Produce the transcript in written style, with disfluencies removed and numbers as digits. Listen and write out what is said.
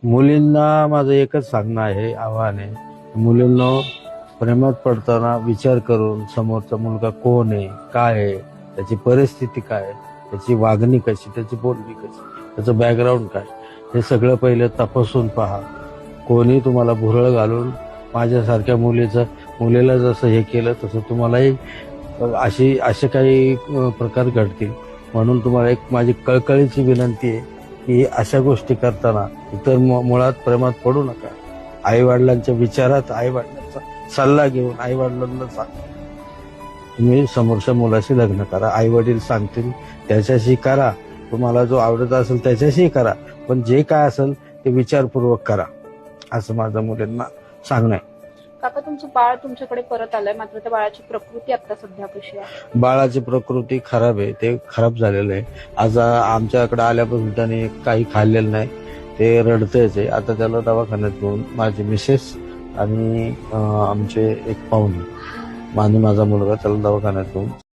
मुलींना माझं एकच सांगणं आहे, आव्हान आहे. मुलींनो, प्रेमात पडताना विचार करून समोरचा मुलगा कोण आहे, काय आहे, त्याची परिस्थिती काय आहे, त्याची वागणी कशी, त्याची बोलणी कशी, त्याचं बॅकग्राऊंड काय, हे सगळं पहिलं तपासून पहा. कोणी तुम्हाला भुरळ घालून माझ्यासारख्या मुलीला जसं हे केलं तसं तुम्हालाही असे काही प्रकार घडतील. म्हणून तुम्हाला एक माझी कळकळीची विनंती आहे की अशा गोष्टी करताना इतर मुळात प्रेमात पडू नका. आई वडिलांच्या विचारात, आई वडिलांचा सल्ला घेऊन आई वडिलांना सांगा तुम्ही समोरच्या मुलाशी लग्न करा. आई वडील सांगतील त्याच्याशी करा, तुम्हाला जो आवडत असेल त्याच्याशी करा, पण जे काय असेल ते विचारपूर्वक करा, असं माझं मुलींना सांगणं आहे. काका, तुमचं बाळ तुमच्याकडे परत आलंय, मात्र त्या बाळाची प्रकृती आता सध्या कशी आहे? बाळाची प्रकृती खराब आहे, ते खराब झालेलं आहे. आज आमच्याकडे आल्यापासून त्याने काही खाल्लेलं नाही, ते रडतेच आहे. आता त्याला दवाखान्यात घेऊन माझी मिसेस आणि आमचे एक पाहुणे आणि माझा मुलगा त्याला दवाखान्यात घेऊन